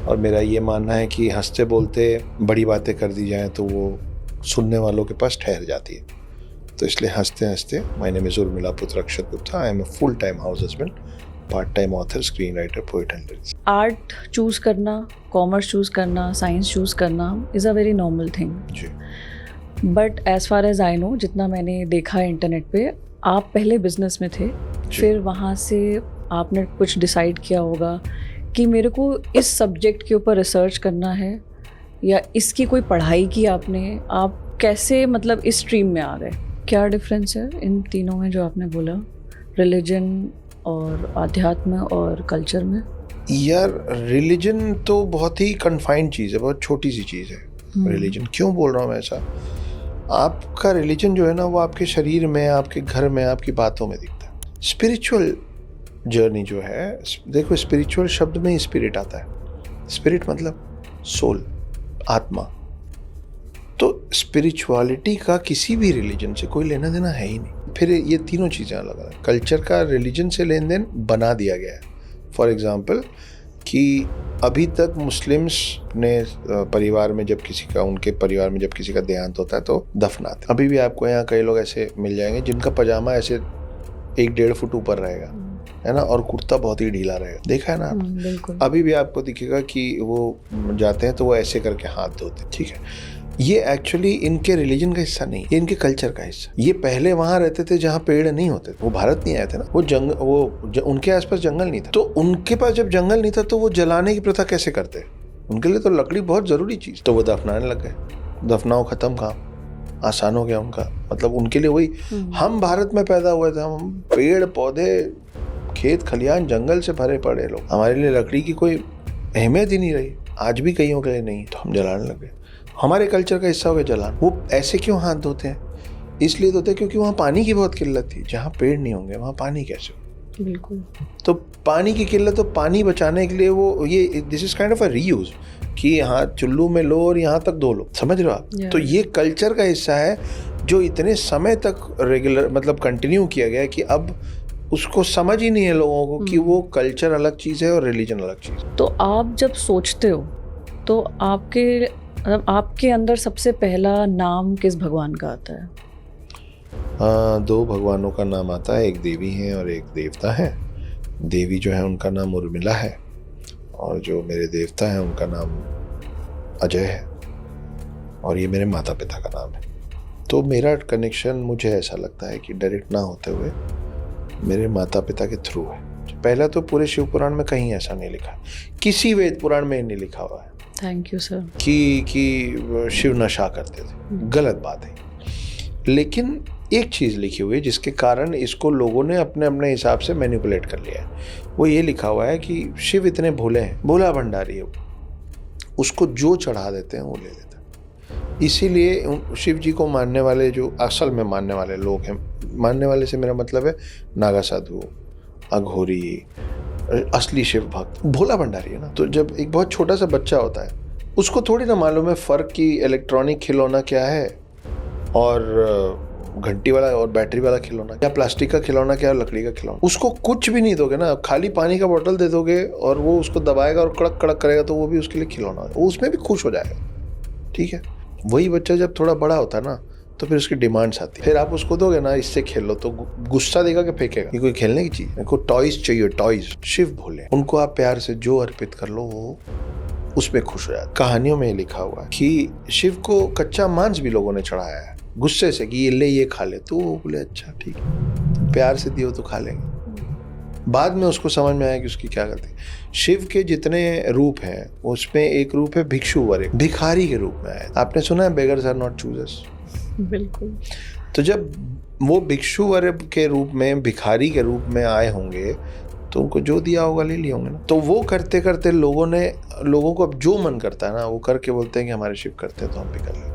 और मेरा ये मानना है कि हंसते बोलते बड़ी बातें कर दी जाएं तो वो सुनने वालों के पास ठहर जाती है। तो इसलिए हंसते हंसते, माय नेम इज उर्मिला पुत्र Akshat Gupta, I am a full time house husband, part time author, screenwriter, poet and lyricist. Art choose करना, कॉमर्स चूज़ करना, साइंस चूज़ करना is a very normal thing, जी, but as far as I know, जितना मैंने देखा है internet पे, आप पहले बिजनेस में थे, फिर वहाँ से आपने कुछ डिसाइड किया होगा कि मेरे को इस सब्जेक्ट के ऊपर रिसर्च करना है, या इसकी कोई पढ़ाई की आपने, आप कैसे मतलब इस स्ट्रीम में आ गए? क्या डिफरेंस है इन तीनों में जो आपने बोला, रिलीजन और आध्यात्म और कल्चर में? यार रिलीजन तो बहुत ही कन्फाइंड चीज़ है, बहुत छोटी सी चीज़ है रिलीजन। क्यों बोल रहा हूँ मैं ऐसा? आपका रिलीजन जो है ना, वो आपके शरीर में, आपके घर में, आपकी बातों में दिखता है। स्पिरिचुअल जर्नी जो है, देखो स्पिरिचुअल शब्द में ही स्पिरिट आता है। स्पिरिट मतलब सोल, आत्मा। तो स्पिरिचुअलिटी का किसी भी रिलीजन से कोई लेना देना है ही नहीं। फिर ये तीनों चीज़ें अलग अलग। कल्चर का रिलीजन से लेन देन बना दिया गया है। फॉर एग्जाम्पल कि अभी तक मुस्लिम्स ने परिवार में जब किसी का, उनके परिवार में जब किसी का देहांत होता है तो दफनाते। अभी भी आपको यहाँ कई लोग ऐसे मिल जाएंगे जिनका पजामा ऐसे 1-1.5 फुट ऊपर रहेगा, है ना, और कुर्ता बहुत ही ढीला रहेगा। देखा है ना आप? बिल्कुल। अभी भी आपको दिखेगा कि वो जाते हैं तो वो ऐसे करके हाथ धोते हैं। ठीक है, ये एक्चुअली इनके रिलीजन का हिस्सा नहीं, ये इनके कल्चर का हिस्सा। ये पहले वहां रहते थे जहाँ पेड़ नहीं होते, वो भारत नहीं आए थे ना, उनके आसपास जंगल नहीं था। तो उनके पास जब जंगल नहीं था तो वो जलाने की प्रथा कैसे करते? उनके लिए तो लकड़ी बहुत जरूरी चीज। तो वो दफनाने लग गए, दफनाओ खत्म, काम आसान हो गया उनका। मतलब उनके लिए वही, हम भारत में पैदा हुए थे, हम पेड़ पौधे, खेत खलियान, जंगल से भरे पड़े लोग, हमारे लिए लकड़ी की कोई अहमियत ही नहीं रही। आज भी कईयों के लिए नहीं, तो हम जलाने लगे। हमारे कल्चर का हिस्सा हो गया जलान। वो ऐसे क्यों हाथ धोते हैं? इसलिए धोते हैं क्योंकि वहाँ पानी की बहुत किल्लत थी। जहाँ पेड़ नहीं होंगे वहाँ पानी कैसे हो? बिल्कुल। तो पानी की किल्लत, तो पानी बचाने के लिए वो ये this is kind of a reuse, कि यहाँ चुल्लू में लो और यहाँ तक धो लो। समझ रहे हो आप? तो ये कल्चर का हिस्सा है जो इतने समय तक रेगुलर मतलब कंटिन्यू किया गया है कि अब उसको समझ ही नहीं है लोगों को कि वो कल्चर अलग चीज़ है और रिलीजन अलग चीज़ है। तो आप जब सोचते हो तो आपके अंदर सबसे पहला नाम किस भगवान का आता है? 2 भगवानों का नाम आता है, एक देवी है और एक देवता है। देवी जो है उनका नाम उर्मिला है, और जो मेरे देवता हैं उनका नाम अजय है, और ये मेरे माता पिता का नाम है। तो मेरा कनेक्शन, मुझे ऐसा लगता है कि डायरेक्ट ना होते हुए मेरे माता पिता के थ्रू है। पहला तो पूरे शिव पुराण में कहीं ऐसा नहीं लिखा, किसी वेद पुराण में नहीं लिखा हुआ है थैंक यू सर कि शिव नशा करते थे। गलत बात है। लेकिन एक चीज़ लिखी हुई है जिसके कारण इसको लोगों ने अपने अपने हिसाब से मैनिपुलेट कर लिया है। वो ये लिखा हुआ है कि शिव इतने भोले हैं, भोला भंडारी है, उसको जो चढ़ा देते हैं वो ले लेते हैं। इसीलिए शिव जी को मानने वाले, जो असल में मानने वाले लोग हैं, मानने वाले से मेरा मतलब है नागा साधु, अघोरी, असली शिव भक्त, भोला भंडारी है ना। तो जब एक बहुत छोटा सा बच्चा होता है, उसको थोड़ी ना मालूम है फ़र्क कि इलेक्ट्रॉनिक खिलौना क्या है और घंटी वाला और बैटरी वाला खिलौना क्या, प्लास्टिक का खिलौना क्या, लकड़ी का खिलौना। उसको कुछ भी नहीं दोगे ना, खाली पानी का बोतल दे दोगे और वो उसको दबाएगा और कड़क कड़क करेगा, तो वो भी उसके लिए खिलौना, वो उसमें भी खुश हो जाएगा। ठीक है, वही बच्चा जब थोड़ा बड़ा होता है ना, तो फिर उसकी डिमांड्स आती है। फिर आप उसको दोगे ना, इससे खेल लो, तो गुस्सा देगा कि फेंकेगा, ये कोई खेलने की चीज, मेरे को टॉयज चाहिए, टॉयज। शिव भोले, उनको आप प्यार से जो अर्पित कर लो वो उसमें खुश हो जाता है। कहानियों में लिखा हुआ है कि शिव को कच्चा मांस भी लोगों ने चढ़ाया है गुस्से से कि ये ले, ये खा ले, तो वो बोले अच्छा ठीक है, प्यार से दियो तो खा लेंगे। बाद में उसको समझ में आया कि उसकी क्या गलती। शिव के जितने रूप हैं उसमें एक रूप है भिक्षु वर, भिखारी के रूप में आया। आपने सुना है बेगर्स आर नॉट चूजर्स? बिल्कुल। तो जब वो भिक्षु वर्ग के रूप में, भिखारी के रूप में आए होंगे, तो उनको जो दिया होगा ले लिए होंगे ना। तो वो करते करते लोगों को अब जो मन करता है ना वो करके बोलते हैं कि हमारे शिव करते हैं तो हम भी कर लेंगे।